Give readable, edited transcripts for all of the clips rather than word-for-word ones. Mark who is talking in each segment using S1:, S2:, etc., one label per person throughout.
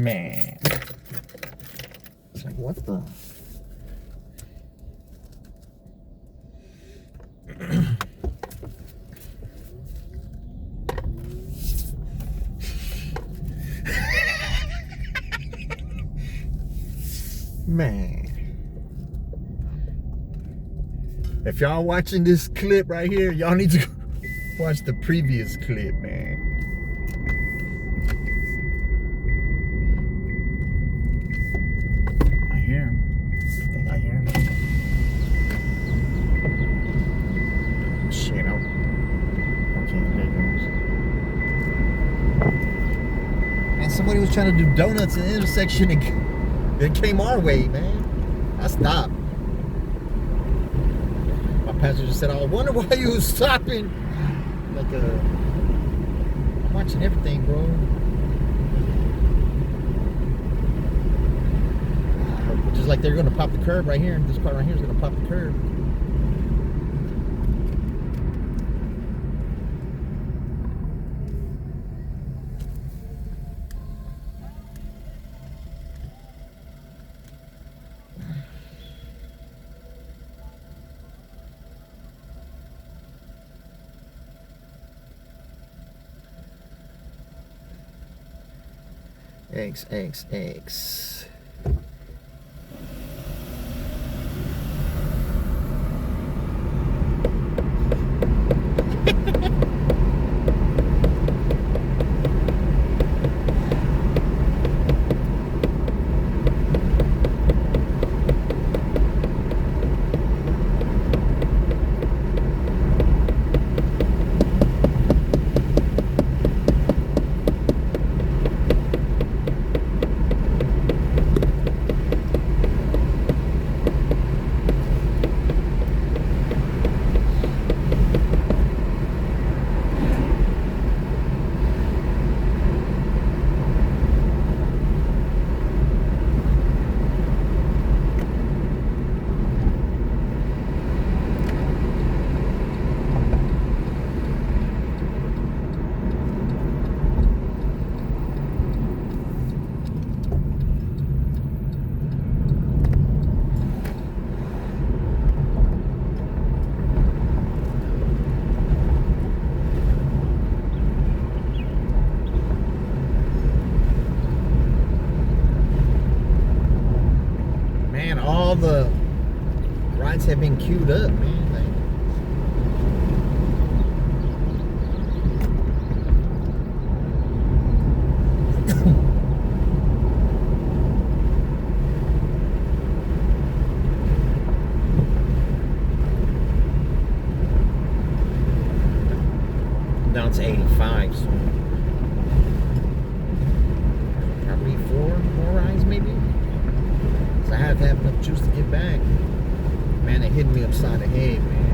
S1: Man. It's like, what the? Man. If y'all watching this clip right here, y'all need to watch the previous clip, man. I hear him. I think I hear him. Shit, okay, there he goes. Man, somebody was trying to do donuts in the intersection and it came our way, man. I stopped. My passenger said, I wonder why you was stopping. Like, I'm watching everything, bro. Just like they're gonna pop the curb right here. This car right here is gonna pop the curb. Eggs. All the rides have been queued up, man. Down to 85, so probably 4 more rides, maybe. I have to have enough juice to get back. Man, it hit me upside the head, man.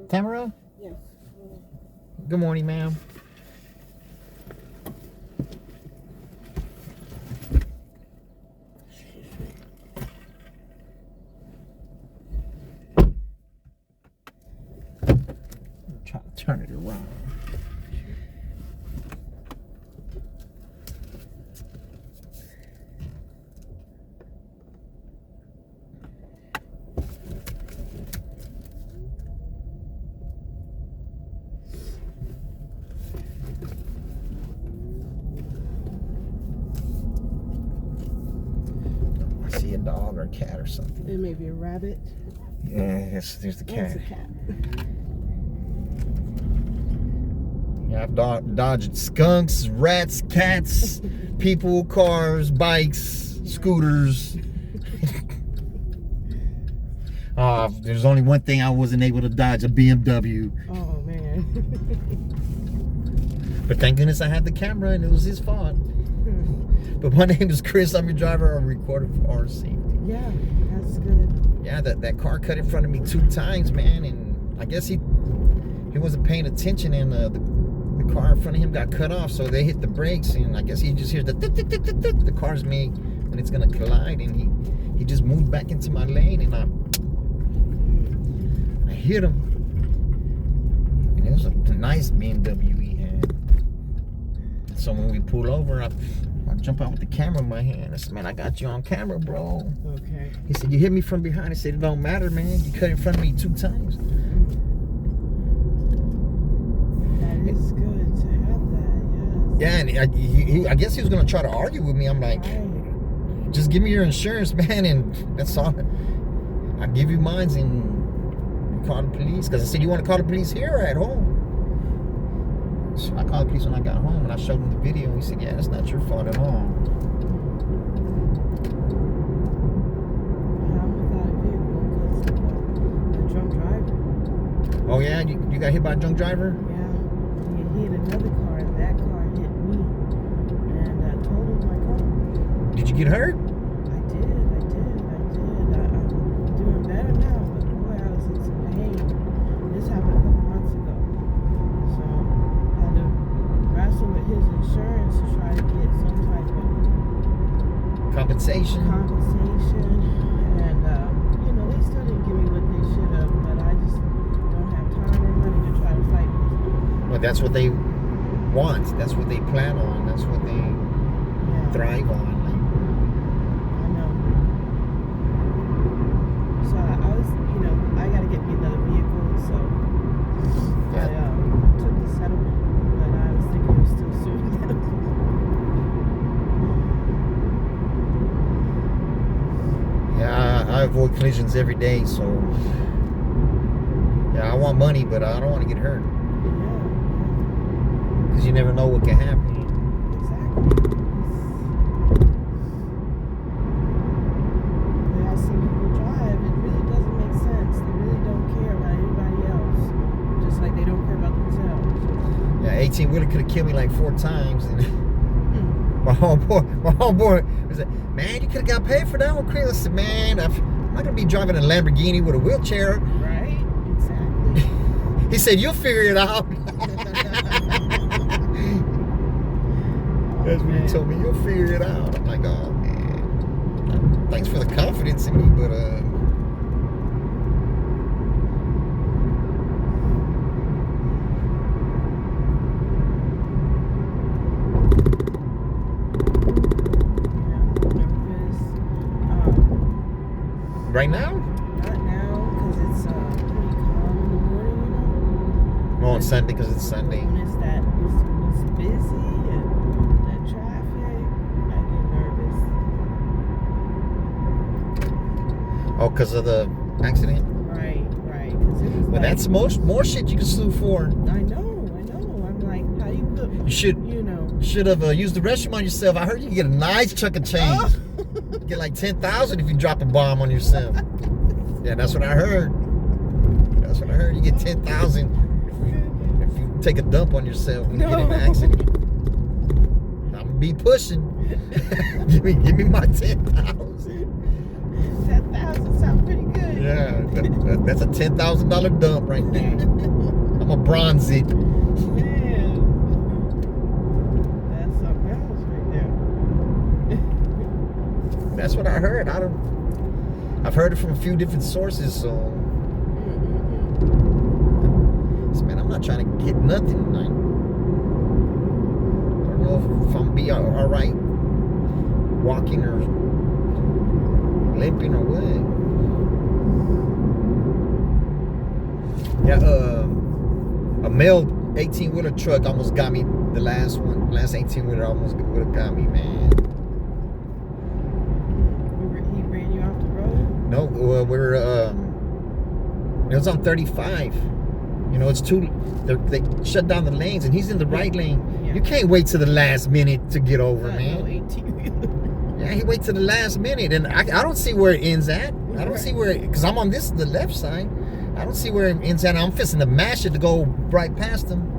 S1: Tamara?
S2: Yes.
S1: Good morning, ma'am. turn it around. I see a dog or a cat or something.
S2: It may be a rabbit.
S1: Yes, there's the cat.
S2: It's a cat.
S1: Yeah, I've dodged skunks, rats, cats, people, cars, bikes, scooters. There's only one thing I wasn't able to dodge, a BMW.
S2: Oh, man.
S1: But thank goodness I had the camera and it was his fault. But my name is Chris, I'm your driver, I'm recording for our safety.
S2: Yeah, that's good.
S1: Yeah, that car cut in front of me 2 times, man, and I guess he wasn't paying attention, and the car in front of him got cut off, so they hit the brakes, and I guess he just hears the car's made when it's gonna collide, and he just moved back into my lane, and I hit him, and it was a nice BMW he had. So when we pull over, I jump out with the camera in my hand. I said, man, I got you on camera, bro.
S2: Okay.
S1: He said, you hit me from behind. I said, it don't matter, man. You cut in front of me 2 times.
S2: That is good to have that, yes.
S1: Yeah, and I guess he was going to try to argue with me. I'm like,
S2: Right.
S1: just give me your insurance, man, and that's all. I'll give you mine and you call the police. Because I said, you want to call the police here or at home? So I called the police when I got home, and I showed him the video. He said, yeah, that's not your fault at all.
S2: I'm without a vehicle because of a drunk driver.
S1: Oh, yeah? You got hit by a drunk driver?
S2: Yeah. He hit another car, and that car hit me. And totaled my car.
S1: Did you get hurt?
S2: I did. I'm doing better now, but boy, I was in some pain. This happened a couple months ago. So I had to wrestle with his insurance to try to get some type of
S1: Compensation?
S2: compensation. And, they still didn't give me what they should have, but I just don't have time or money to try to fight with them.
S1: Well, that's what they want. That's what they plan on. That's what they
S2: Yeah.
S1: thrive on.
S2: I know. So I was, I got to get me another vehicle, so
S1: Yeah.
S2: I took the settlement, but I was thinking of still suing them.
S1: Yeah, I avoid collisions every day, so yeah, I want money, but I don't want to get hurt
S2: Yeah,
S1: because you never know what can happen.
S2: exactly. The way I see people drive, it really doesn't make sense. They really don't care about anybody else, just like they don't care about themselves.
S1: Yeah, 18-wheeler could have killed me like 4 times, and my homeboy was like, man, you could have got paid for that one, Chris. I said, man, I'm not gonna be driving a Lamborghini with a wheelchair.
S2: Right? Exactly.
S1: He said, you'll figure it out. That's what he told me. You'll figure it out. I'm like, oh man, thanks for the confidence in me, but right now?
S2: Not now, because it's pretty calm in the morning,
S1: Oh, on Sunday because it's Sunday.
S2: When it's busy and that traffic, I get nervous.
S1: Oh, because of the accident?
S2: Right. 'Cause it was
S1: Well, that's more shit you can sue for.
S2: I know. I'm like, how do you put,
S1: You should have used the restroom on yourself. I heard you can get a nice chunk of change.
S2: Oh.
S1: You get like 10,000 if you drop a bomb on yourself. Yeah, that's what I heard. You get 10,000 if you take a dump on yourself when you get in an accident. I'm gonna be pushing. give me my 10,000.
S2: 10,000 sounds pretty good.
S1: Yeah, that's a $10,000 dump right there. I'm a bronze it.
S2: Man, that's something else right there.
S1: That's what I heard. I've heard it from a few different sources, so man, I'm not trying to get nothing. I don't know if I'm be all right walking or limping or what. Yeah, a male 18-wheeler truck almost got me. The last 18-wheeler almost would have got me, man.
S2: He ran you off the road?
S1: No, it was on 35. You know, they shut down the lanes, and he's in the right lane.
S2: Yeah.
S1: You can't wait to the last minute to get over,
S2: No
S1: man.
S2: 18-wheeler.
S1: Yeah, he waits to the last minute, and I don't see where it ends at. I don't see where, because I'm on the left side. I don't see where it ends at. I'm fixing to mash it to go right past him.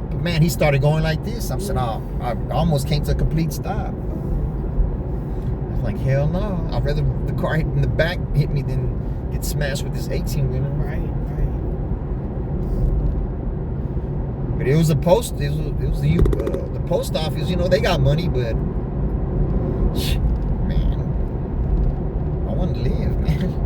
S1: But man, he started going like this. I'm saying, oh, I almost came to a complete stop. I was like, hell no. I'd rather the car in the back hit me than get smashed with this 18-wheeler.
S2: Right.
S1: But it was the post. It was the post office. You know, they got money, but man, I want to live, man.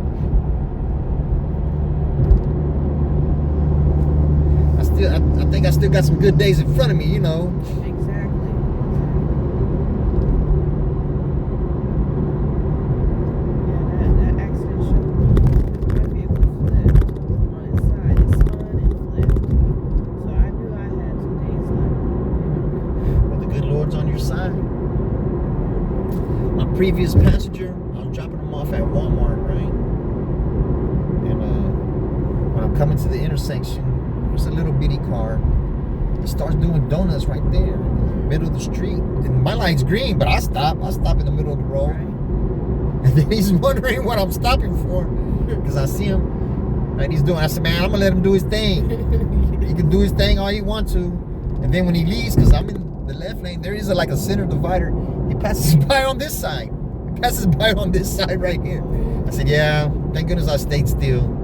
S1: I think I still got some good days in front of me. You know.
S2: Exactly. Yeah, that accident showed me my vehicle flipped on its side. It spun and flipped. So I knew I had some days left.
S1: Well, the good Lord's on your side. My previous passenger, I was dropping him off at Walmart, right? And when I'm coming to the intersection, there's a little bitty car. It starts doing donuts right there in the middle of the street. And my light's green, but I stop in the middle of the road.
S2: Right.
S1: And then he's wondering what I'm stopping for. Because I see him. Right, he's doing. I said, man, I'm going to let him do his thing. He can do his thing all he wants to. And then when he leaves, because I'm in the left lane, there is like a center divider. He passes by on this side. He passes by on this side right here. I said, yeah, thank goodness I stayed still.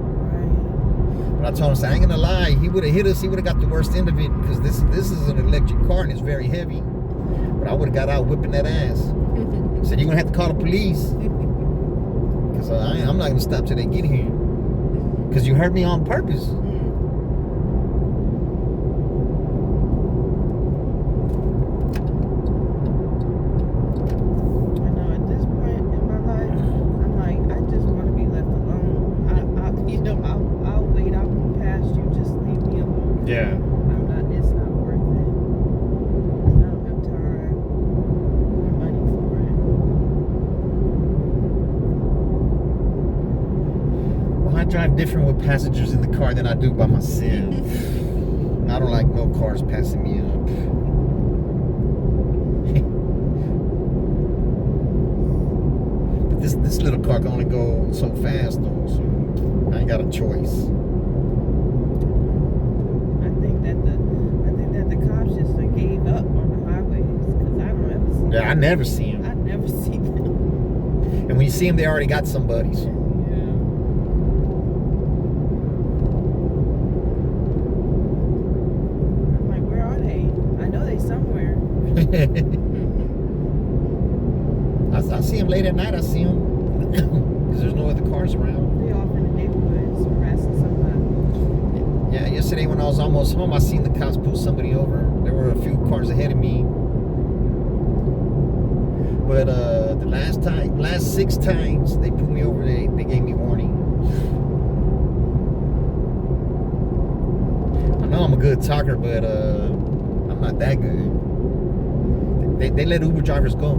S1: But I told him, I ain't gonna lie, he would have hit us, he would have got the worst end of it, because this is an electric car and it's very heavy. But I would have got out whipping that ass. He said, you're gonna have to call the police. Because I'm not gonna stop till they get here. Because you hurt me on purpose. Yeah.
S2: It's not worth it. I don't have time or money for it.
S1: Well, I drive different with passengers in the car than I do by myself. I don't like no cars passing me up. But this little car can only go so fast though, so I ain't got a choice.
S2: Gave up on the highways because I don't ever see them.
S1: Yeah, I never see them.
S2: I never see them.
S1: And when you see them, they already got somebody's.
S2: Yeah. I'm like, where are they? I know they somewhere.
S1: I see them late at night. I see them because there's no other cars around.
S2: They off in the neighborhoods harassing somebody.
S1: Yeah, yesterday when I was almost home, I seen the cops pull somebody over. There were a few cars ahead of me. But the last 6 times they pulled me over, they gave me warning. I know I'm a good talker, but I'm not that good. They let Uber drivers go.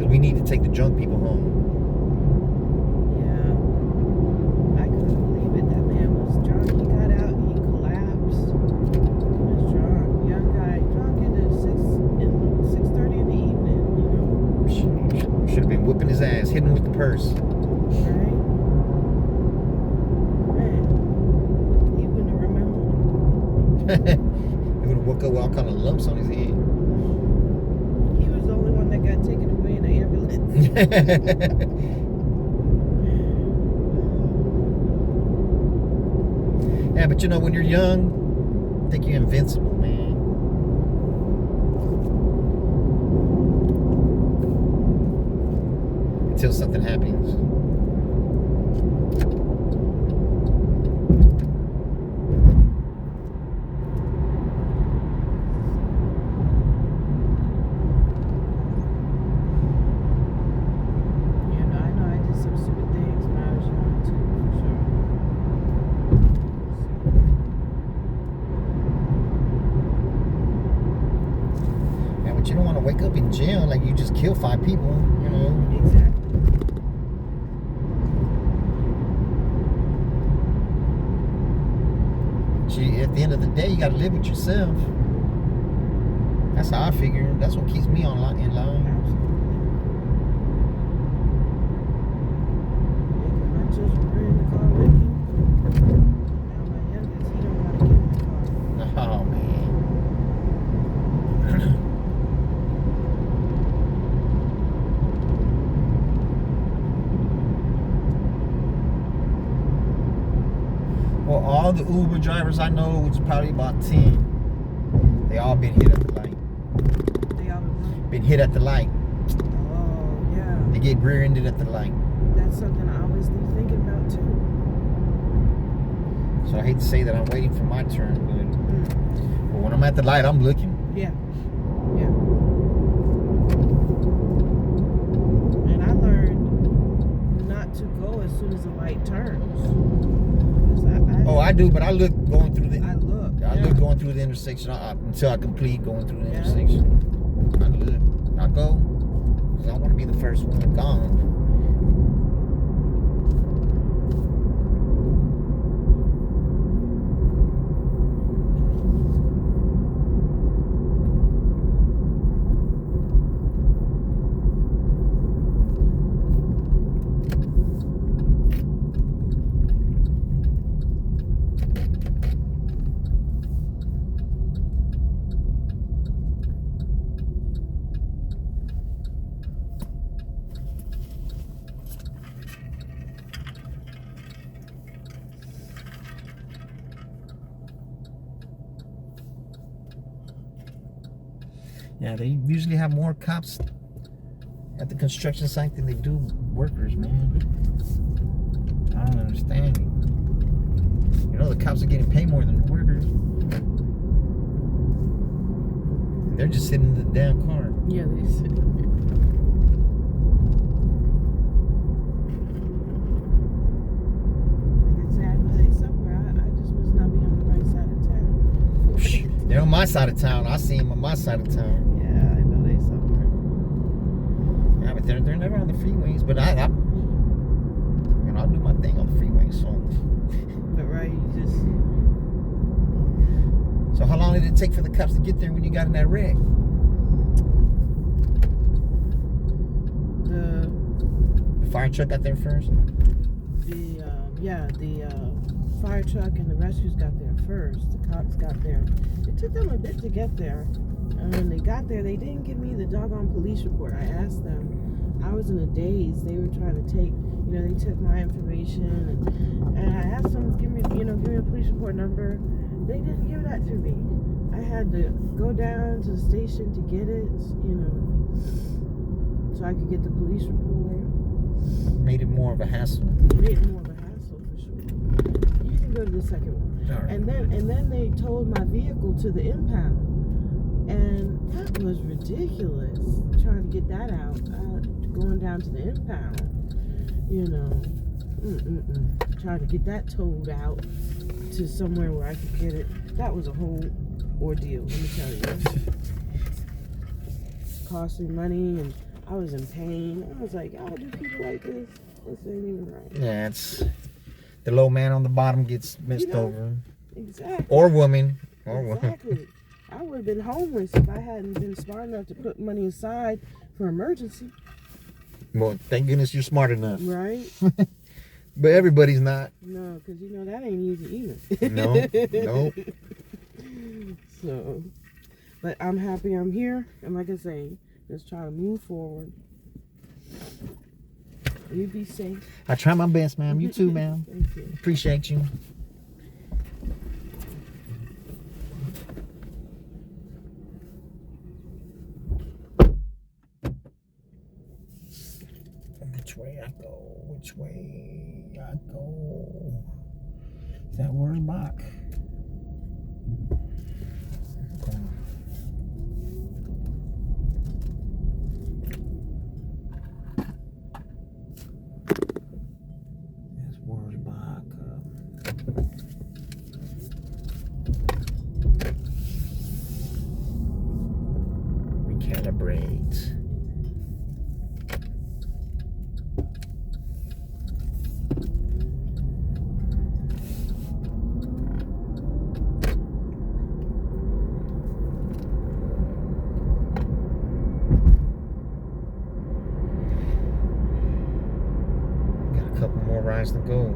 S1: We need to take the drunk people home.
S2: Yeah. I couldn't believe it. That man was drunk. He got out. He collapsed. He was drunk. Young guy. Drunk into 6:30 in the evening, you know.
S1: Should have been whipping his ass, hitting him with the purse.
S2: Right? Man. He wouldn't have remembered.
S1: He would have woke up with all kind of lumps on his head.
S2: He was the only one that got taken away in the ambulance.
S1: Yeah, but you know, when you're young, I think you're invincible, man. until something happens.
S2: You know, I know I did some stupid things when I was young too, for sure.
S1: Yeah, but you don't want to wake up in jail like you just killed 5 people, you know.
S2: Exactly.
S1: At the end of the day, you got to live with yourself. That's how I figure. That's what keeps me in line.
S2: Absolutely. Yeah, 'cause my children were in the car with me. Now my youngest, he don't want to get in the car.
S1: Oh man. Well, all the Uber drivers I know, which is probably about 10, they all been hit at the light.
S2: They all
S1: Been hit at the light.
S2: Oh, yeah.
S1: They get rear-ended at the light.
S2: That's something I always be thinking about too.
S1: So I hate to say that I'm waiting for my turn, but when I'm at the light, I'm looking.
S2: Yeah. Yeah. And I learned not to go as soon as the light turns. 'Cause
S1: I do, but I look going through the.
S2: I look.
S1: I
S2: Yeah.
S1: look going through the intersection until I complete going through the
S2: Yeah.
S1: intersection. I look. I go. 'Cause I want to be the first one gone. Yeah, they usually have more cops at the construction site than they do workers, man. I don't understand. You know, the cops are getting paid more than the workers. They're just sitting in the damn car.
S2: Yeah, they said. Like I say, I know they somewhere. I just must not be on the right side of town.
S1: They're on my side of town. I see them on my side of town.
S2: Yeah, I know they somewhere.
S1: Yeah, but they're never on the freeways. But I you know, I'll do my thing on the freeway.
S2: But right, you just.
S1: So how long did it take for the cops to get there when you got in that wreck? The fire truck got there first?
S2: The fire truck and the rescues got there first. The cops got there. It took them a bit to get there. And when they got there, they didn't give me the doggone police report. I asked them. I was in a daze. They were trying to take, they took my information. And I asked them, give me a police report number. They didn't give that to me. I had to go down to the station to get it, so I could get the police report.
S1: Made it more of a hassle.
S2: Made it more of a hassle for sure. You can go to the second one.
S1: All right.
S2: And then they towed my vehicle to the impound. And that was ridiculous. Trying to get that out. Going down to the impound. Trying to get that towed out to somewhere where I could get it. That was a whole ordeal, let me tell you. Cost me money, and I was in pain. I was like, y'all do people like this? This ain't even right.
S1: Yeah, it's the low man on the bottom gets messed over.
S2: Exactly.
S1: Or woman.
S2: Exactly. I would have been homeless if I hadn't been smart enough to put money aside for emergency.
S1: Well, thank goodness you're smart enough.
S2: Right?
S1: But everybody's not.
S2: No, because that ain't easy either.
S1: No.
S2: So, but I'm happy I'm here. And like I say, just try to move forward. You be safe.
S1: I try my best, ma'am. You too, ma'am.
S2: Thank you.
S1: Appreciate you. Which way I go? Which way I go? Is that Wurzbach? That's Wurzbach. Recalibrate. Couple more rides to go.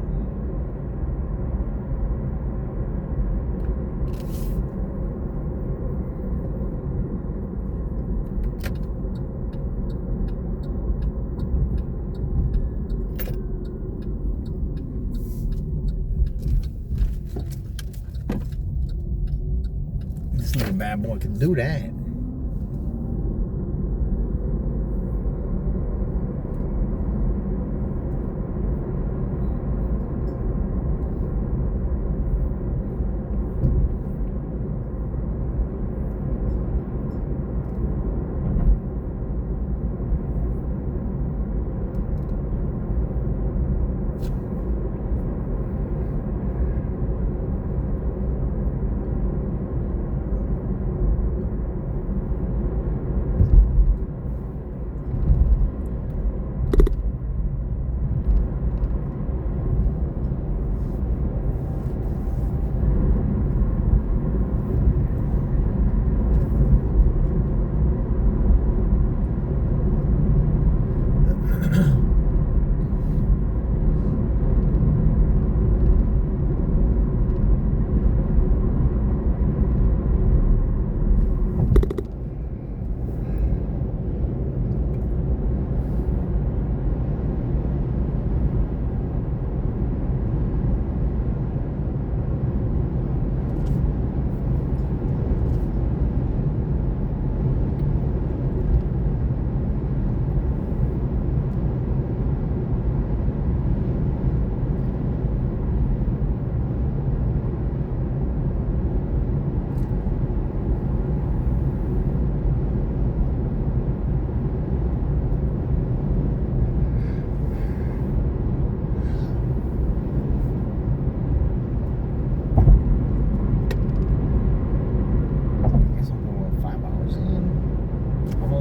S1: This little bad boy can do that.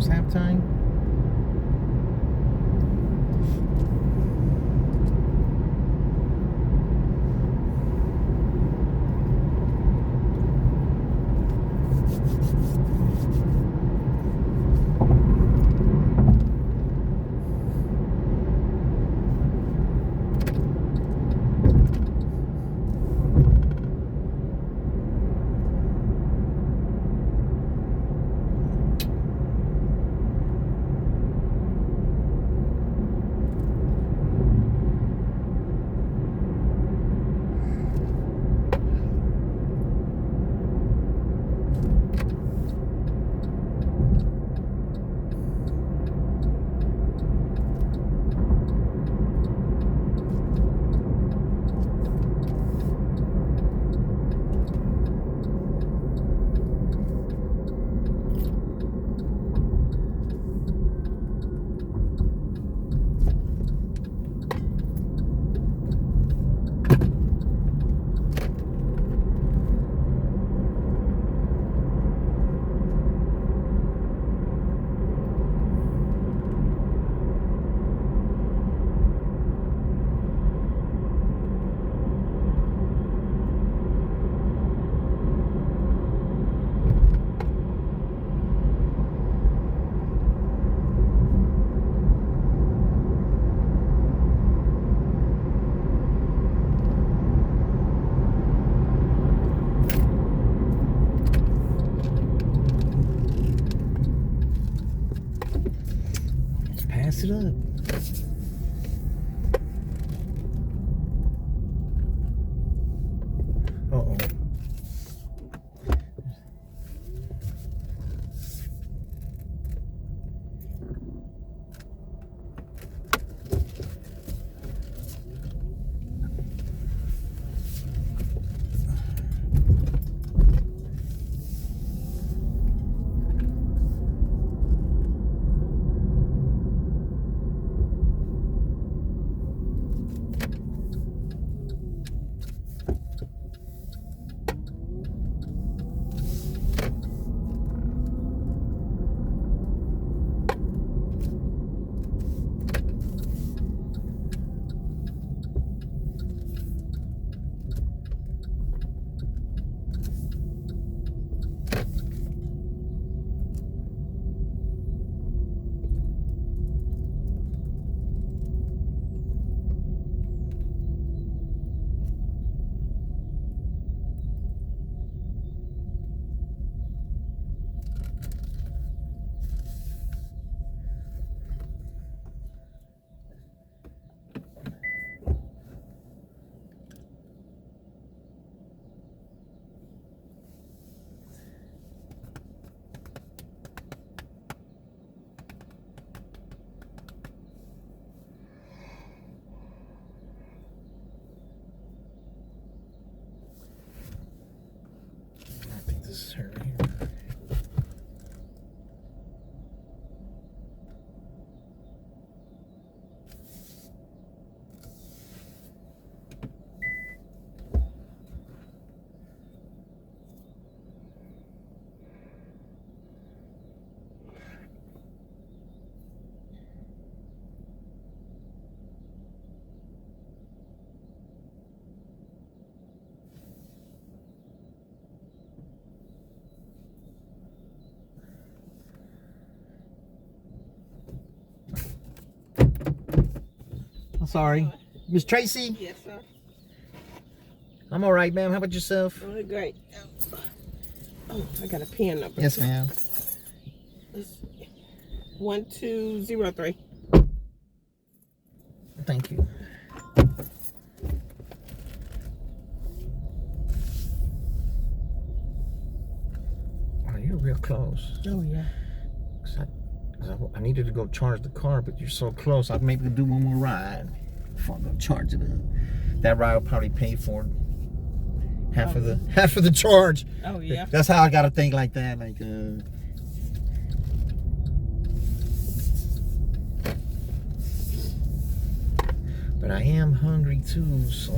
S1: Halftime. Pass it up. Uh-oh. Sorry. Miss Tracy?
S2: Yes, sir.
S1: I'm all right, ma'am. How about yourself?
S2: Doing great. Oh, I got a pen number.
S1: Yes, ma'am.
S2: It's 1203.
S1: Thank you. Oh, you're real close.
S2: Oh, yeah.
S1: 'Cause I needed to go charge the car, but you're so close. I maybe do one more ride before I go charge it up. That ride will probably pay for half of the charge.
S2: Oh, yeah.
S1: That's how I gotta think like that. Like, but I am hungry too, so.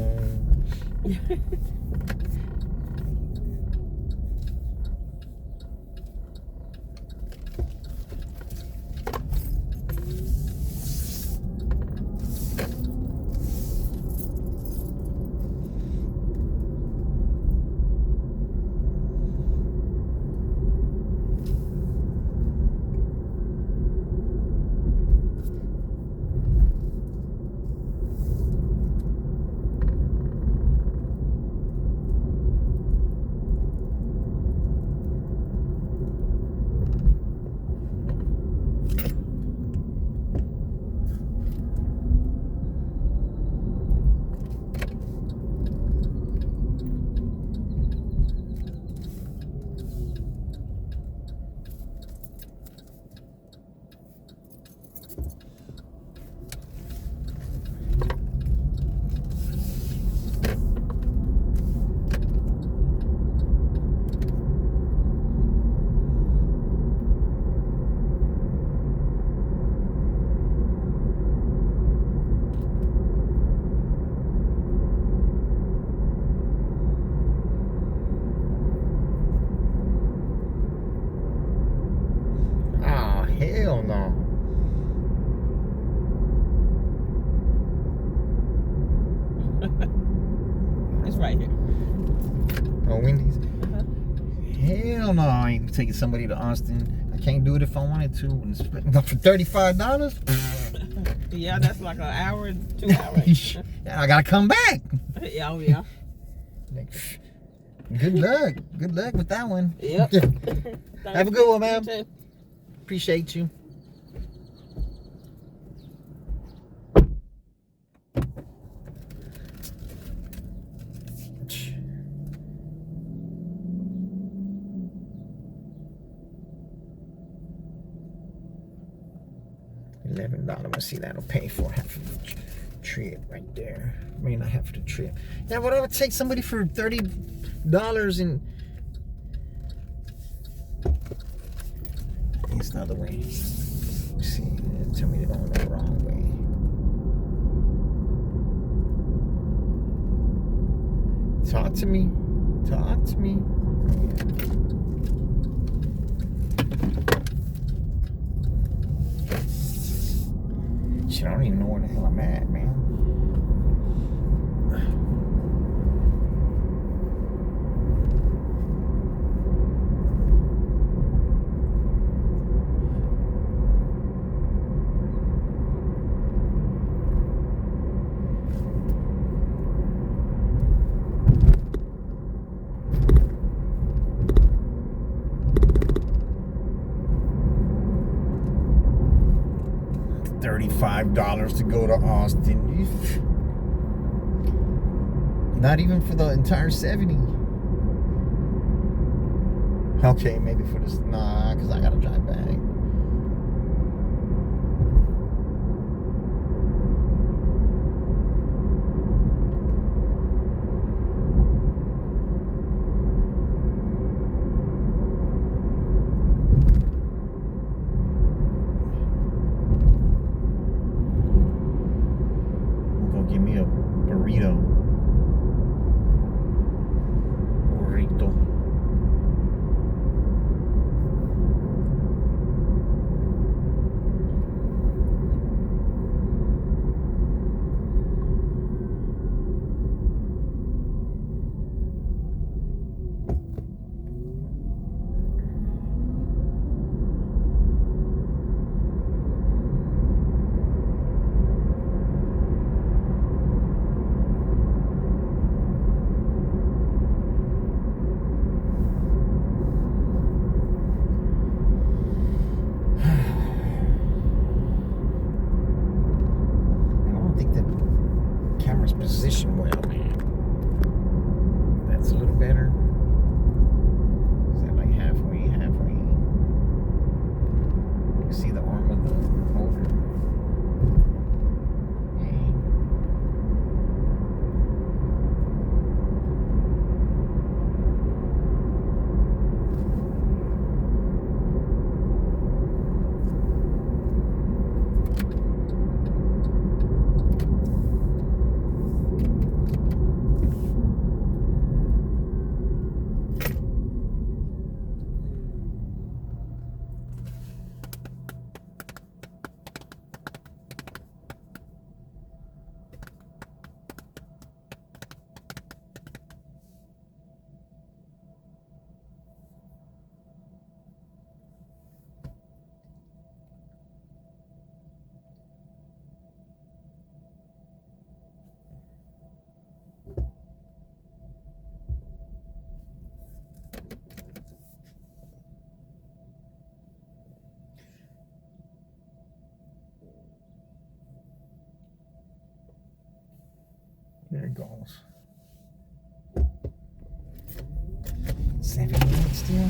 S1: Hell no.
S2: It's right here.
S1: Oh, Wendy's?
S2: Uh-huh.
S1: Hell no, I ain't taking somebody to Austin. I can't do it if I wanted to. And splitting up for $35?
S2: Yeah, that's like an hour, 2 hours.
S1: Yeah, I gotta come back.
S2: Yeah, oh, yeah.
S1: Like, good luck. Good luck with that one.
S2: Yep.
S1: Have a good one, ma'am.
S2: You too.
S1: Appreciate you. $11. I see that'll pay for half of the trip right there. I mean, not half of the trip. Yeah, what I would take somebody for $30 and it's the other way. Let's see, tell me they're going the wrong way. Talk to me. Talk to me. Shit, I don't even know where the hell I'm at, man. $35 to go to Austin. Not even for the entire 70. Okay, maybe for this. Nah, because I gotta drive back. Give me a burrito. Burrito. position well, man. That's a little better. Is that like halfway? You see the arm of the holder. Hey. There it goes. 7 minutes still.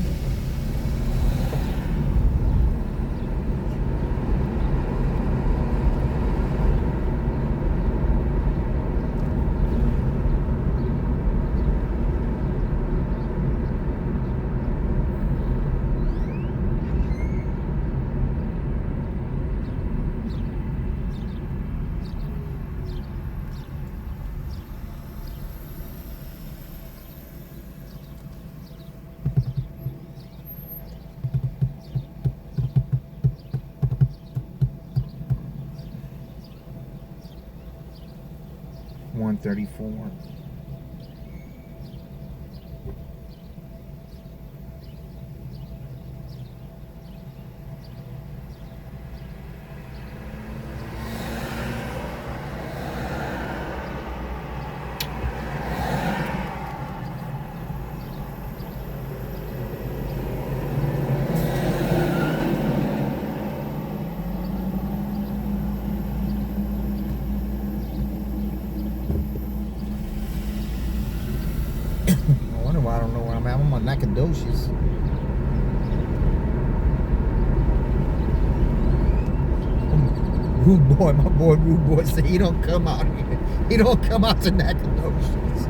S1: $134. I don't know where I'm at. I'm on Nacogdoches. Rude boy, my boy Rude Boy said he don't come out here. He don't come out to Nacogdoches.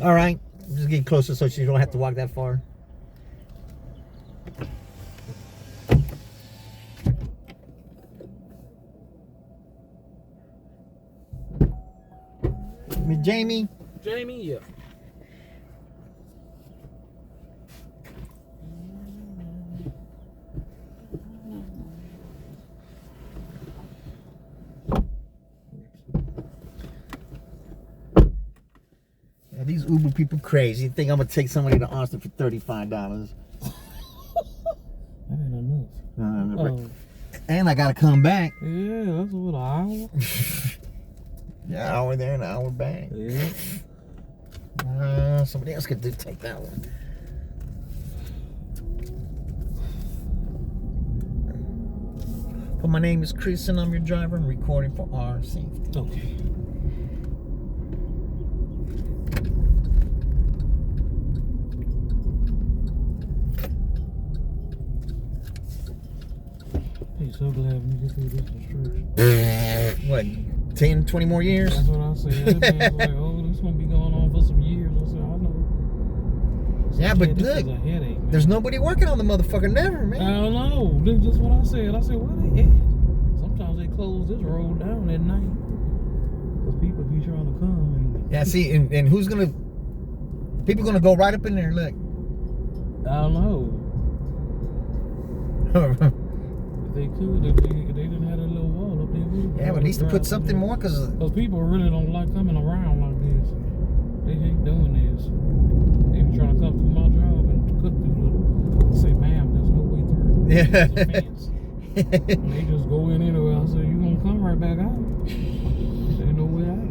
S1: All right. Just get closer so you don't have to walk that far. Miss Jamie.
S3: Jamie, yeah.
S1: Yeah, these Uber people crazy. You think I'm gonna take somebody to Austin for $35?
S3: That ain't enough. Oh,
S1: And I gotta come back.
S3: yeah, that's what, an hour?
S1: Yeah, an hour there and an hour back.
S3: Yeah.
S1: Somebody else could take that one. But my name is Chris and I'm your driver. I'm recording for our safety.
S3: Okay. Hey, so glad when you get through this construction.
S1: What, 10, 20 more years?
S3: That's what I said. That man was like, oh, this gonna be going on for some years. I said, I know.
S1: Yeah, but
S3: this
S1: look,
S3: is a headache, man.
S1: there's nobody working on the motherfucker, never,
S3: I
S1: man.
S3: don't know. That's just what I said. I said, where they at? Sometimes they close this road down at night. Because people be trying to come. And
S1: Yeah, see, and who's gonna, people gonna go right up in there, look.
S3: I don't know. If they could, if they didn't have that little wall up there.
S1: Yeah, but at least to put something more, because
S3: Because people really don't like coming around like this. They hate doing this. They be trying to come through my job and cut through the, say, ma'am, there's no way through.
S1: Yeah.
S3: There's a fence. And they just go in anyway. I said, you gonna come right back out. There's no way out.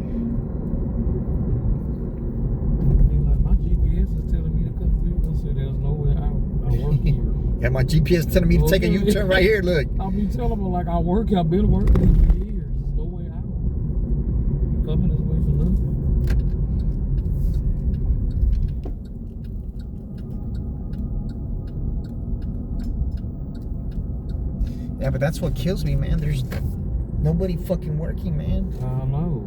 S3: They like, my GPS is telling me to come through. I said, there's no way out. I work here.
S1: Yeah, my GPS telling me to take a U-turn right here, look.
S3: I'll be telling them, like, I work here. I've been working here for years. There's no way out. You coming this way for nothing.
S1: Yeah, but that's what kills me, man. There's nobody fucking working, man.
S3: I don't know.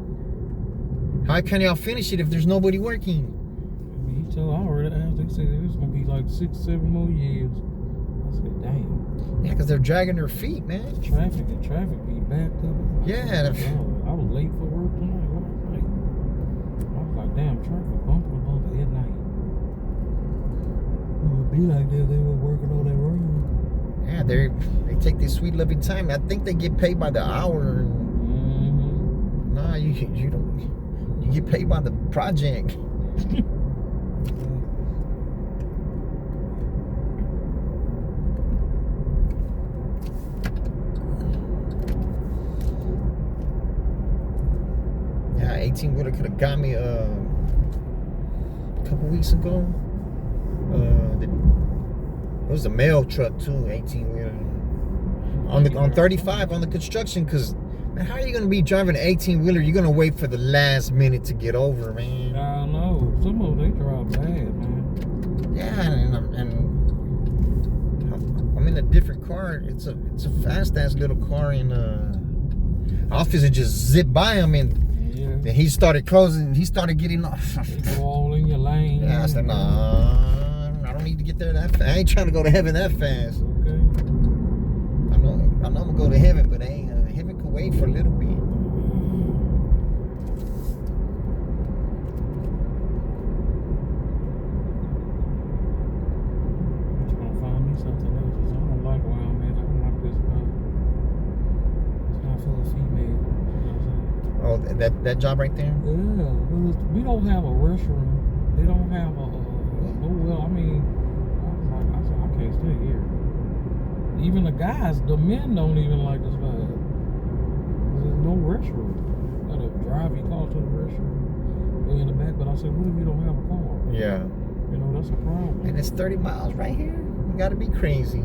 S1: How can y'all finish it if there's nobody working?
S3: I mean, he told, I already asked, they said it was going to be like 6, 7 more years. I said, damn.
S1: Yeah, because they're dragging their feet, man.
S3: The traffic be backed up.
S1: Yeah.
S3: I was late for work tonight, last night. I was like, damn, traffic bumper to bumper at night. It would be like that if they were working on that road.
S1: Yeah, they take this sweet loving time. I think they get paid by the hour.
S3: Mm-hmm.
S1: Nah, you don't. You get paid by the project. Yeah, 18-wheeler could have got me a couple weeks ago. It was a mail truck too, 18-wheeler. On 35 on the construction, because man, how are you gonna be driving an 18-wheeler? You're gonna wait for the last minute to get over, man.
S3: I don't know. Some of them, they drive bad, man.
S1: Yeah, and I'm in a different car. It's a fast ass little car, and officer just zipped by him, and
S3: Yeah.
S1: then he started closing. He started getting off.
S3: They go all in your lane.
S1: Yeah, I said, nah, I don't need to get there that fast. I ain't trying to go to heaven that fast.
S3: Okay.
S1: I know I'm gonna go to heaven, but heaven could wait for a little bit.
S3: I'm trying to find me something else. 'Cause I don't like where I'm at. I don't like this spot. It's not full of females. You know what I'm saying?
S1: Oh, that job right there.
S3: Yeah, because we don't have a restroom. They don't have a. Well, I mean, I said, I can't stay here. Even the guys, the men don't even like this spot. There's no restroom. Gotta drive your car to the restroom. Way in the back, but I said, what if you don't have a car?
S1: Yeah.
S3: You know, that's a problem.
S1: And it's 30 miles right here. You gotta be crazy.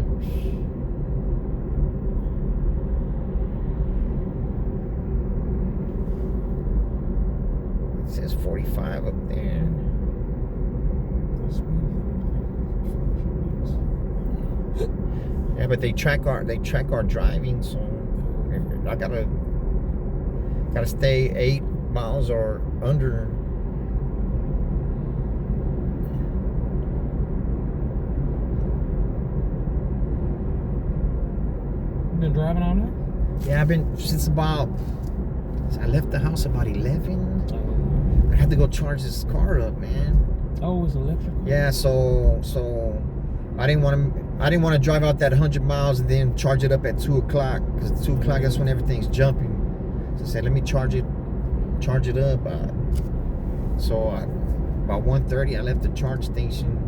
S1: It says 45 up there.
S3: That's speed.
S1: Yeah, but they track our driving, so I gotta stay 8 miles or under.
S3: been driving all night?
S1: Yeah, I've been since I left the house about 11. I had to go charge this car up, man.
S3: Oh, it's electric?
S1: Yeah, so I didn't want to drive out that 100 miles and then charge it up at 2 o'clock, because 2 o'clock that's when everything's jumping. So I said, let me charge it up. About 1:30, I left the charge station.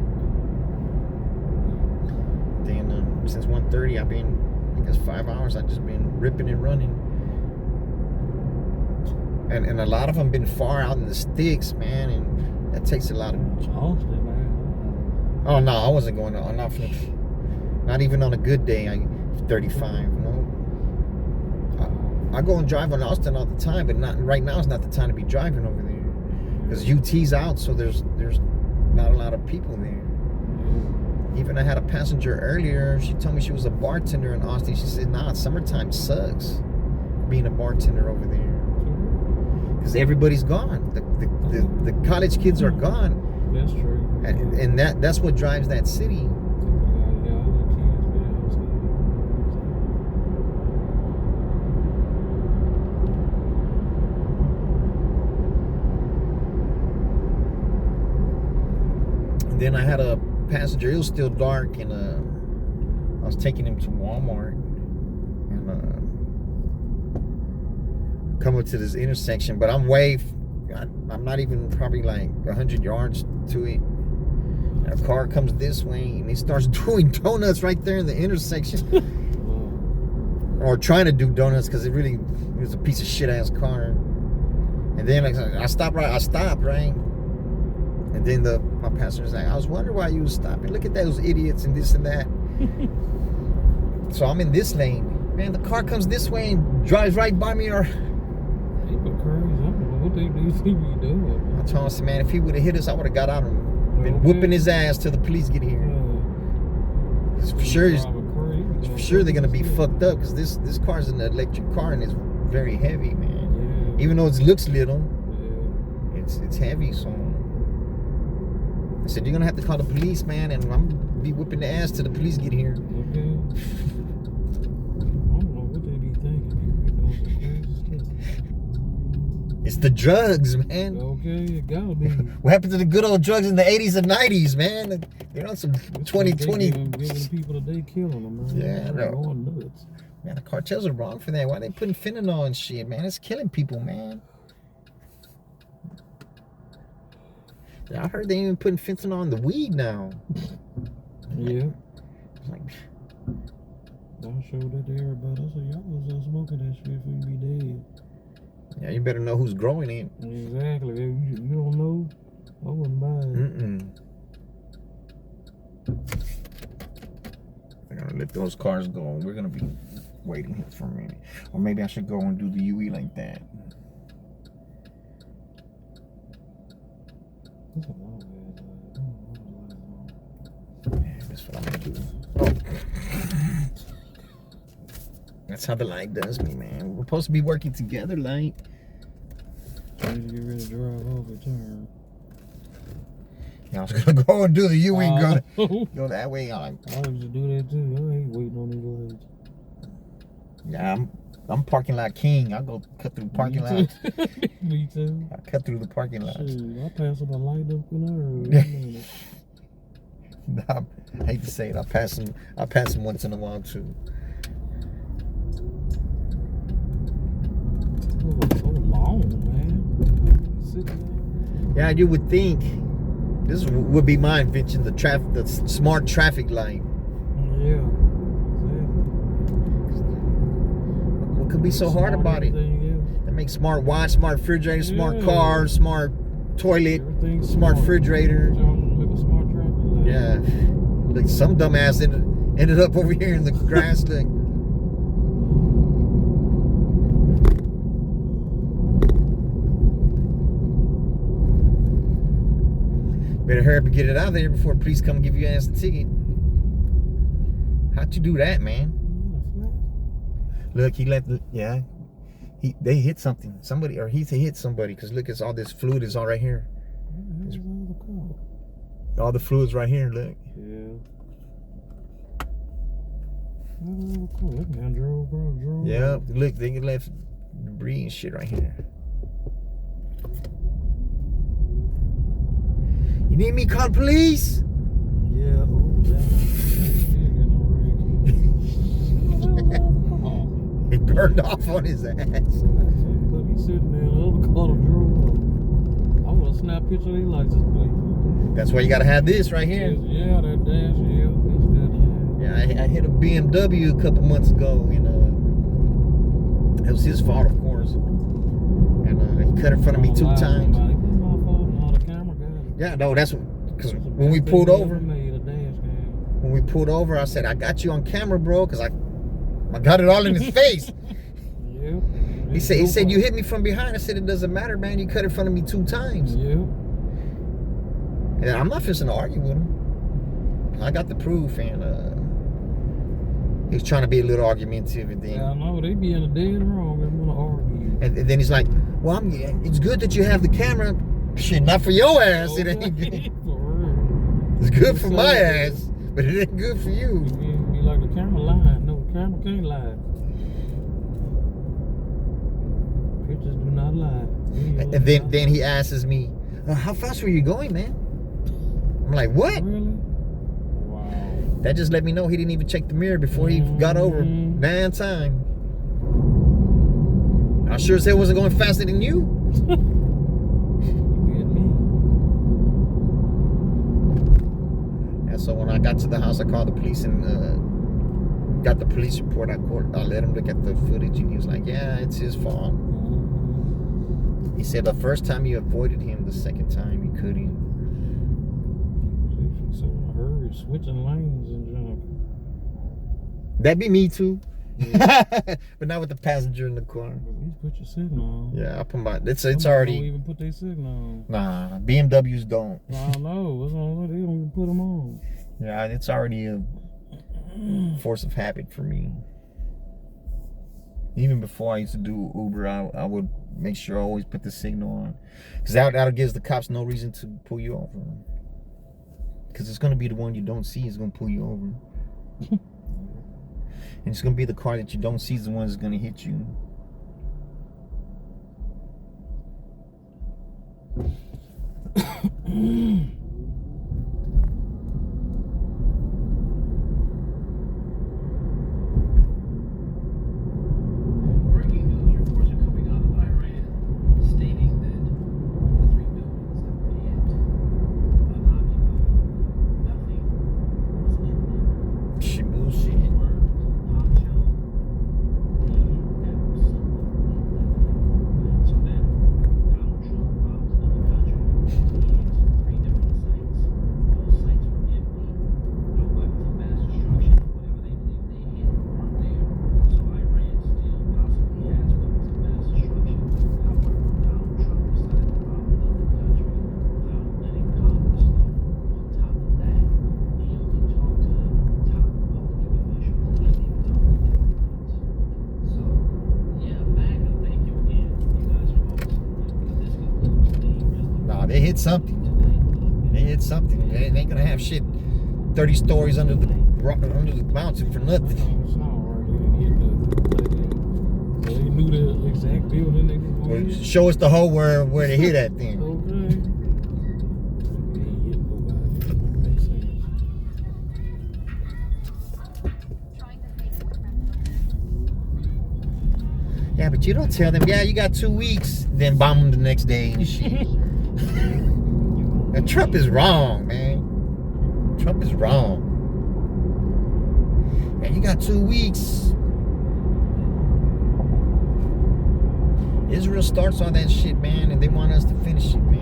S1: Then since 1:30, I've been, I guess 5 hours, I've just been ripping and running. And a lot of them been far out in the sticks, man, and that takes a lot of.
S3: Austin, man.
S1: Oh no, I wasn't going to. Not even on a good day. 35. No. I go and drive on Austin all the time, but not right now. Is not the time to be driving over there because UT's out, so there's not a lot of people there. Even I had a passenger earlier. She told me she was a bartender in Austin. She said, "Nah, summertime sucks being a bartender over there." Because everybody's gone. The college kids are gone.
S3: That's true.
S1: And that's what drives that city. And then I had a passenger. It was still dark, and I was taking him to Walmart, and coming to this intersection, but I'm not even probably like 100 yards to it. And a car comes this way and he starts doing donuts right there in the intersection. Or trying to do donuts, because it was a piece of shit ass car. And then I stopped, right? And then my passenger's like, I was wondering why you was stopping. Look at those idiots and this and that. So I'm in this lane. Man, the car comes this way and drives right by me, or
S3: People crazy. I don't know what they do think we doing.
S1: I told him, man, if he would have hit us, I would have got out and been whooping his ass till the police get here. For sure they're gonna be fucked up, because this car's an electric car and it's very heavy, man.
S3: Yeah.
S1: Even though it looks little,
S3: Yeah.
S1: it's heavy. So I said, you're gonna have to call the police, man, and I'm gonna be whipping the ass till the police get here.
S3: Okay. I don't know what they be thinking. People be doing some crazy stuff.
S1: It's the drugs, man.
S3: Okay, it gotta be.
S1: What happened to the good old drugs in the 80s and 90s, man? They're on some 2020.
S3: Giving people a day, killing them, man.
S1: Yeah, I know.
S3: Going nuts.
S1: Man, the cartels are wrong for that. Why are they putting fentanyl and shit, man? It's killing people, man. Yeah, I heard they even putting fentanyl in the weed now.
S3: Yeah.
S1: It's like,
S3: I showed that to everybody. I said, y'all was smoking that shit for you be dead.
S1: yeah, you better know who's growing it.
S3: Exactly. If you don't know, I wouldn't buy it.
S1: They're gonna let those cars go. We're gonna be waiting here for a minute. Or maybe I should go and do the UE like that.
S3: That's a long ass.
S1: Yeah, that's what I'm gonna do. That's how the light does me, man. We're supposed to be working together, light.
S3: I need to get ready to drive over turn.
S1: Yeah, I was gonna go and do the UE and
S3: I
S1: go that way.
S3: used to do that too. I ain't waiting on these lights.
S1: Yeah, I'm parking lot king. I'll go cut through the parking lot.
S3: Me too.
S1: I cut through the parking lot.
S3: Shoot, I pass up a light up in there.
S1: Nah, I hate to say it. I pass them once in a while too.
S3: So long, man.
S1: Yeah, you would think this would be my invention, the smart traffic light.
S3: Yeah.
S1: What could be so hard about it? They make smart watch, smart refrigerator, smart car, smart toilet, smart refrigerator.
S3: Make a smart traffic light.
S1: Yeah. Like some dumbass ended up over here in the grass. Like, better hurry up and get it out of there before the police come and give you ass a ticket. How'd you do that, man? Look, they hit something. Somebody, or he hit somebody, because look, it's all this fluid is all right here. All the fluid's right here, look.
S3: Yeah. Oh, cool. That man drove, bro. Drove.
S1: Yep. Look, they left debris and shit right here. You need me to call police?
S3: Yeah. Oh, damn.
S1: It burned off on his ass.
S3: Look, he's sitting there. The other car drove up. I would have snapped a picture of their license plate.
S1: That's why you gotta have this right here.
S3: Yeah, that dash. Yeah, that's good.
S1: Yeah, I hit a BMW a couple months ago. You know, it was his fault, of course. And he cut in front of me 2 times. Yeah, no, that's because when we pulled over. When we pulled over, I said, "I got you on camera, bro," because I got it all in his face.
S3: Yeah.
S1: He said, "You hit me from behind." I said, "It doesn't matter, man. You cut in front of me 2 times."
S3: Yeah.
S1: And I'm not fixing to argue with him. I got the proof, and he was trying to be a little argumentative, and then.
S3: Yeah, I know they be in the dead wrong. They want to argue.
S1: And then he's like, "Well, it's good that you have the camera." Shit, not for your ass. It ain't good.
S3: For real.
S1: It's good for my ass, but it ain't good for you.
S3: Be like the camera lying. No, the camera can't lie. Pictures do not lie.
S1: And then he asks me, "How fast were you going, man?" I'm like, "What?"
S3: Really? Wow.
S1: That just let me know he didn't even check the mirror before he got over 9 times. I sure as hell wasn't going faster than you. And so when I got to the house, I called the police and got the police report. I let him look at the footage, and he was like, "Yeah, it's his fault." He said the first time you avoided him, the second time you couldn't.
S3: So in a hurry, switching lanes and junk.
S1: That'd be me too.
S3: Yeah.
S1: But not with the passenger in the car.
S3: At least put your signal on.
S1: Yeah, I put my. It's
S3: Some
S1: already.
S3: don't even put their signal on.
S1: Nah, BMWs don't.
S3: I don't know. What's wrong with it? They don't even put them on.
S1: Yeah, it's already a force of habit for me. Even before I used to do Uber, I would make sure I always put the signal on, because that gives the cops no reason to pull you over. Because it's gonna be the one you don't see is gonna pull you over, and it's gonna be the car that you don't see is the one that's gonna hit you. They hit something. They hit something. They ain't gonna have shit 30 stories under the mountain for nothing.
S3: They knew the exact building they were going to hit.
S1: Show us the hole where they hit that thing.
S3: Okay.
S1: Yeah, but you don't tell them, yeah, you got 2 weeks, then bomb them the next day and shit. And Trump is wrong, man. Trump is wrong. And you got 2 weeks. Israel starts all that shit, man, and they want us to finish it, man.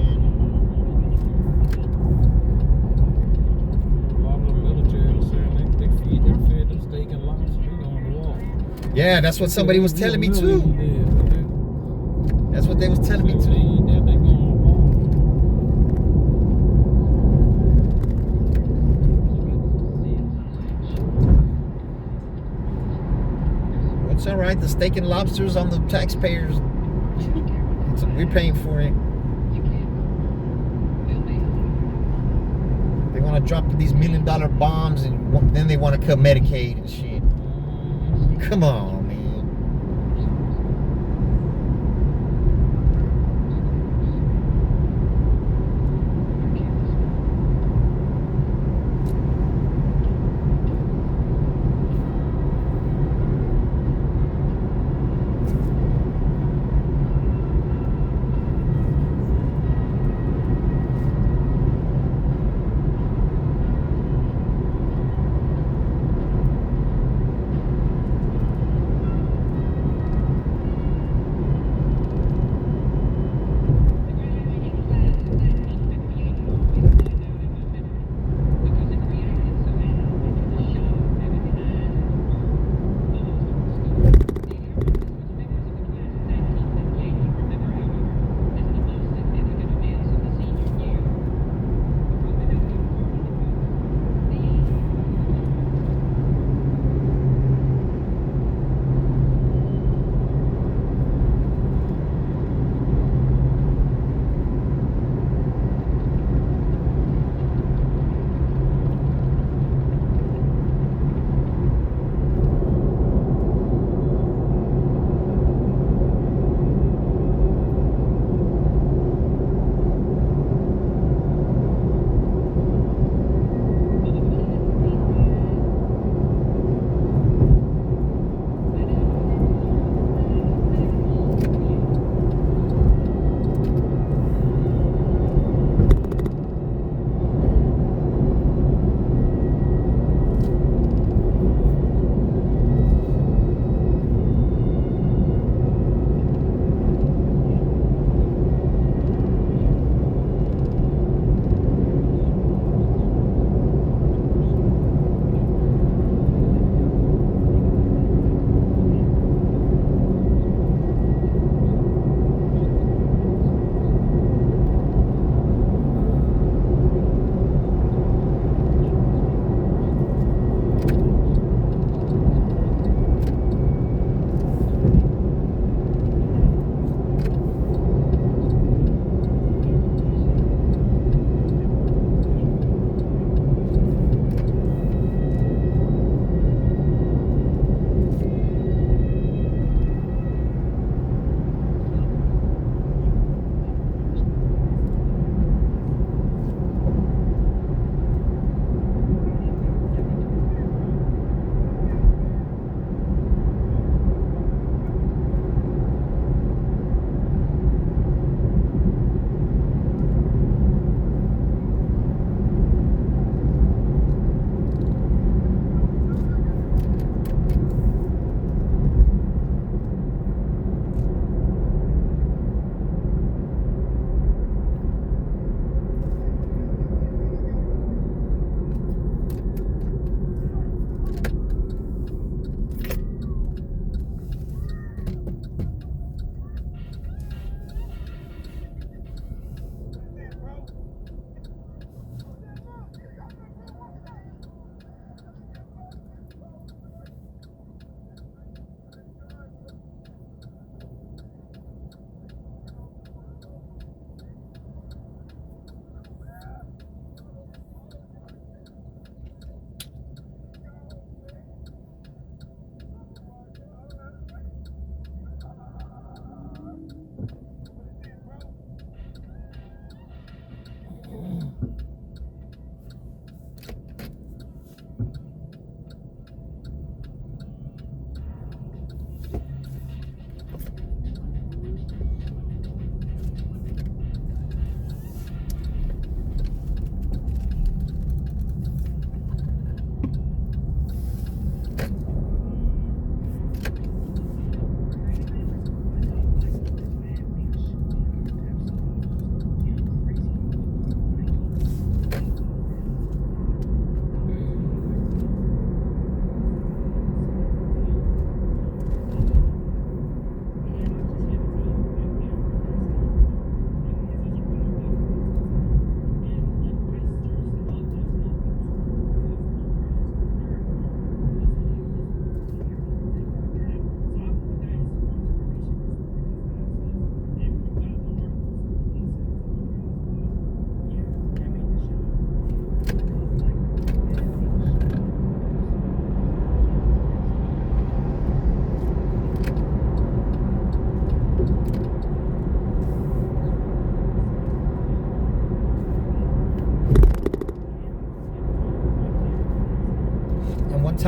S3: A lot of the military was saying they fed them steak and lobster on the wall.
S1: Yeah, that's what somebody was telling me too. That's what they was telling me too. It's all right. The steak and lobsters on the taxpayers. We're paying for it. They want to drop these $1 million bombs, and then they want to cut Medicaid and shit. Come on, man.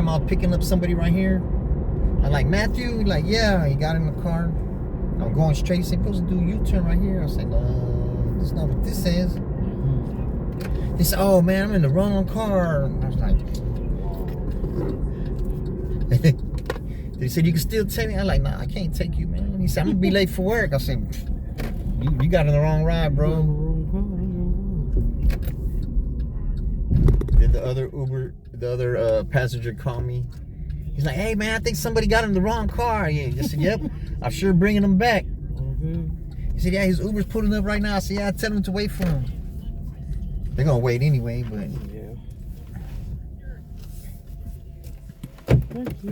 S1: time I was picking up somebody right here. I'm like, Matthew? He's like, yeah. He got in the car. I'm going straight. He said, supposed to do a U-turn right here. I said, no, that's not what this says. He said, oh man, I'm in the wrong car. I was like, he said, you can still take me. I'm like, nah, I can't take you, man. He said, I'm gonna be late for work. I said, you got in the wrong ride, bro. Then the other passenger called me. He's like, hey man, I think somebody got in the wrong car. Yeah, I said, yep, I'm sure bringing him back. He said, yeah, his Uber's pulling up right now. I said, yeah, tell him to wait for him. They're gonna wait anyway, but
S3: Yeah.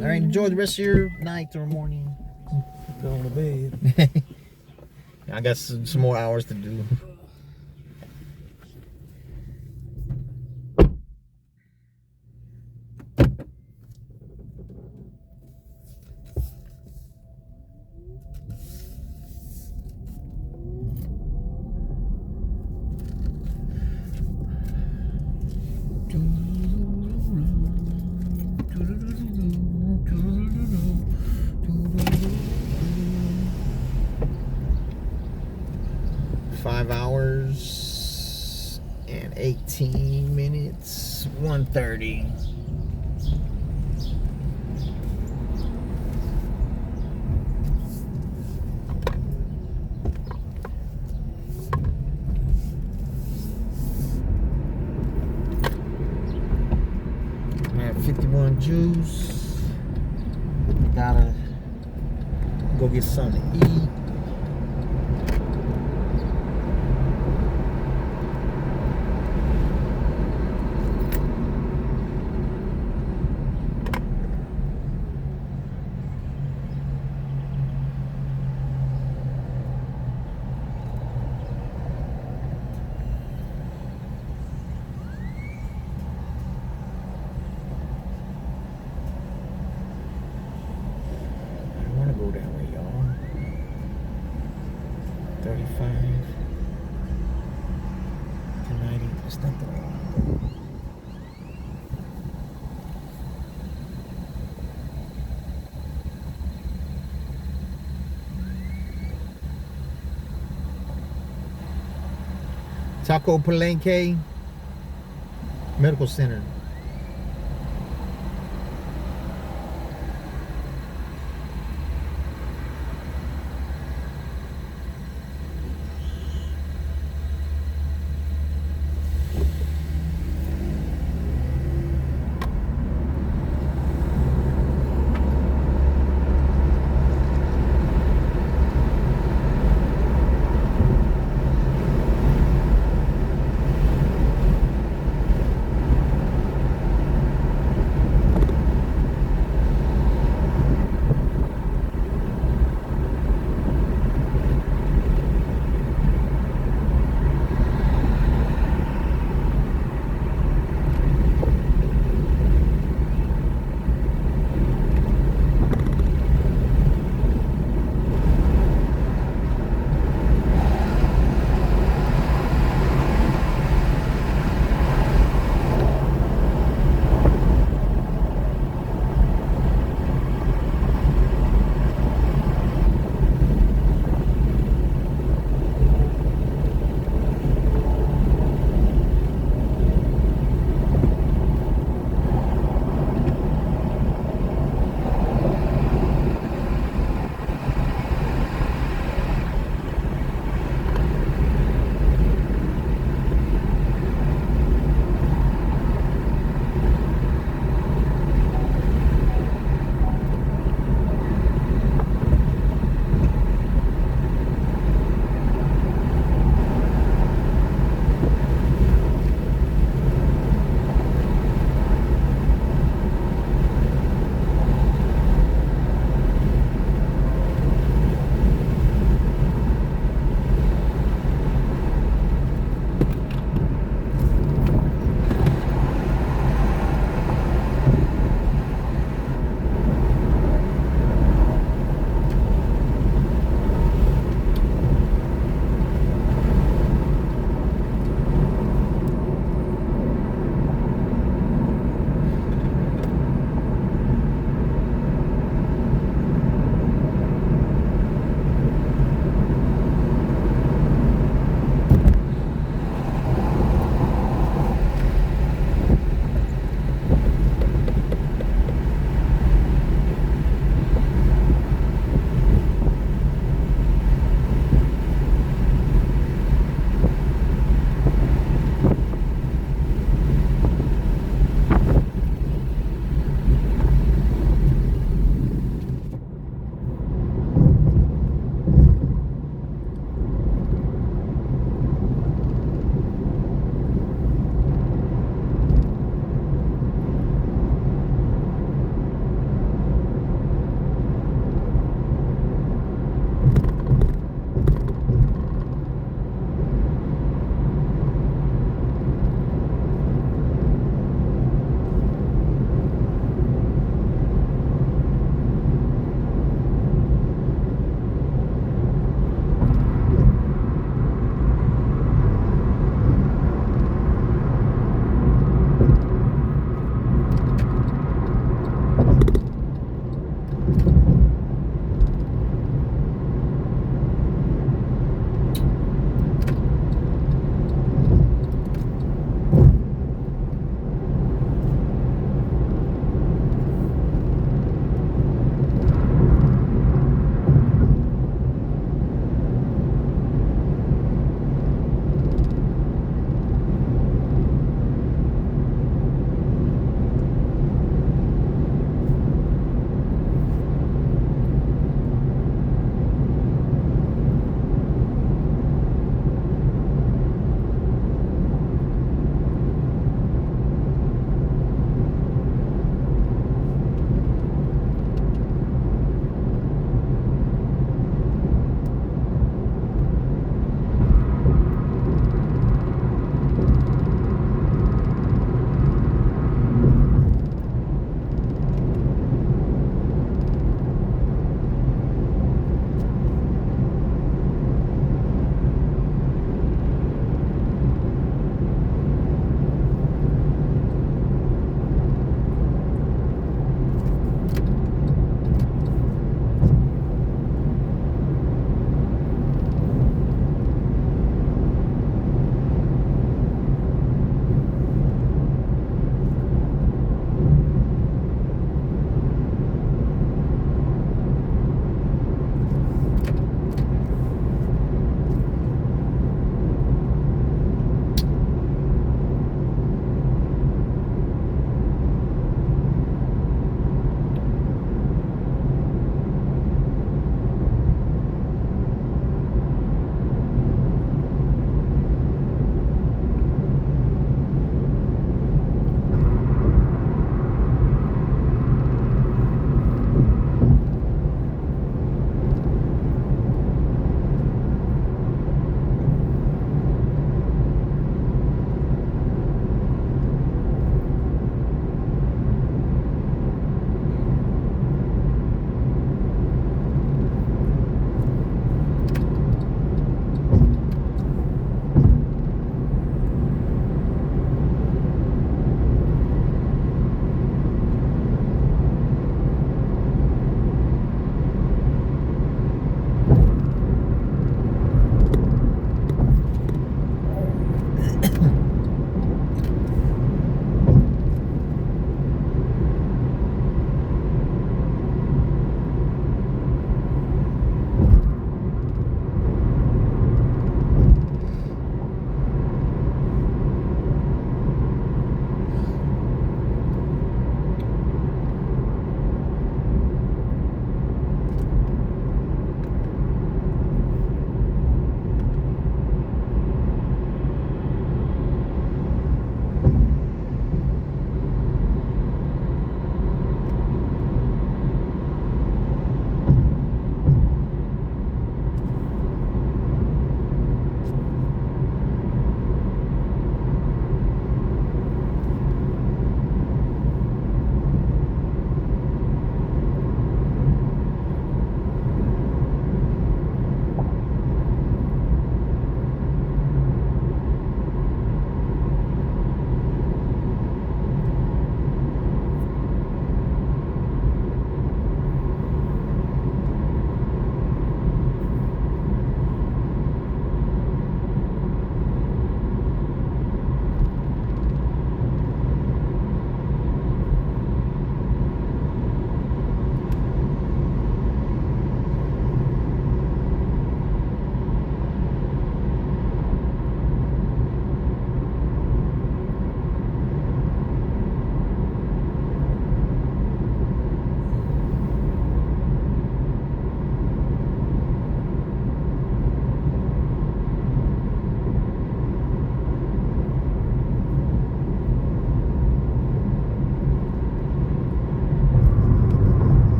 S1: all right, enjoy the rest of your night or morning.
S3: Going to bed.
S1: I got some more hours to do. Five hours and 18 minutes, 1:30. I have 51 juice. Gotta go get something to eat. Go that way, y'all. 35 to 90. That's not the way I want to go. Taco Palenque Medical Center.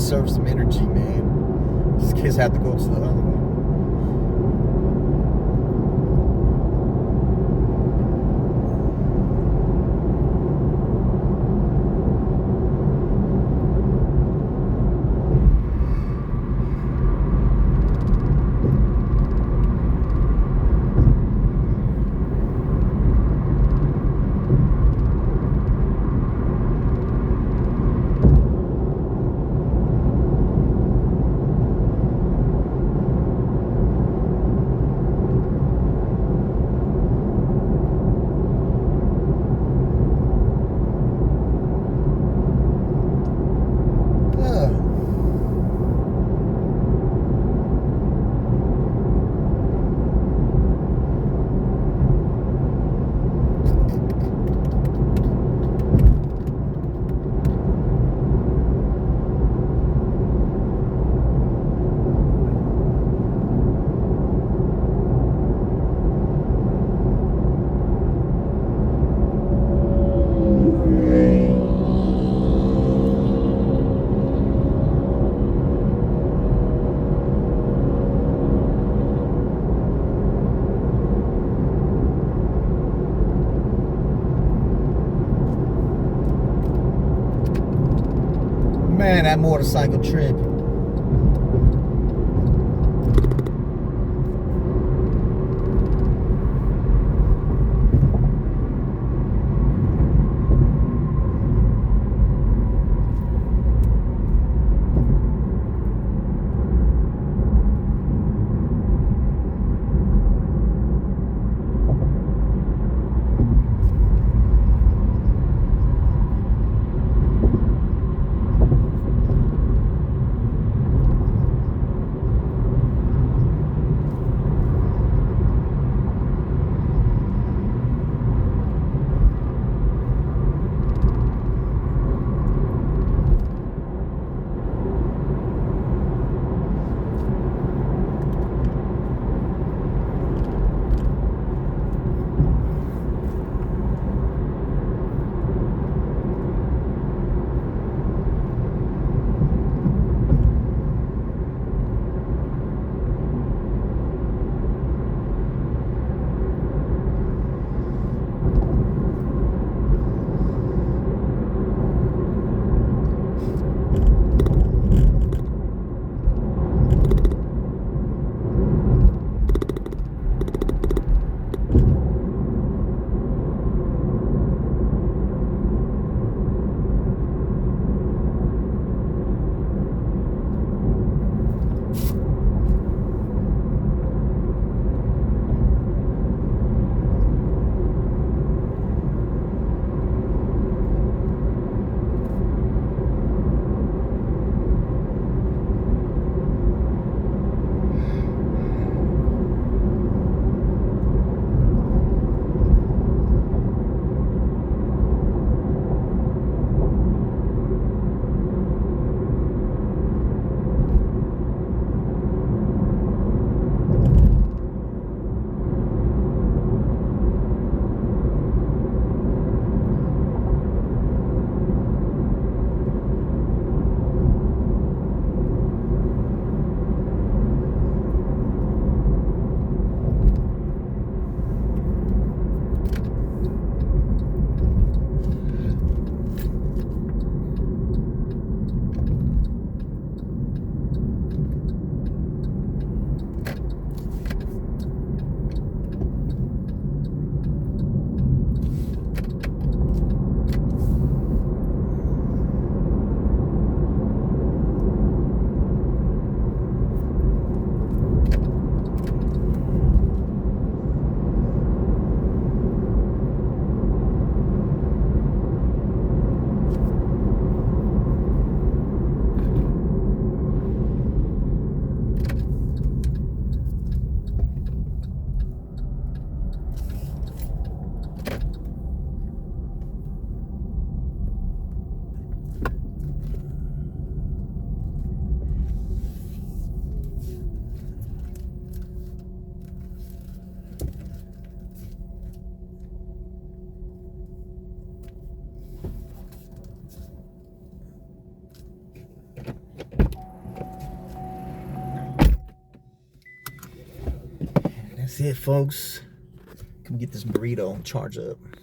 S1: conserve some energy, man. Just in case I have to go to the other one. Man, that motorcycle trip. That's it, folks. Come get this burrito and charge up.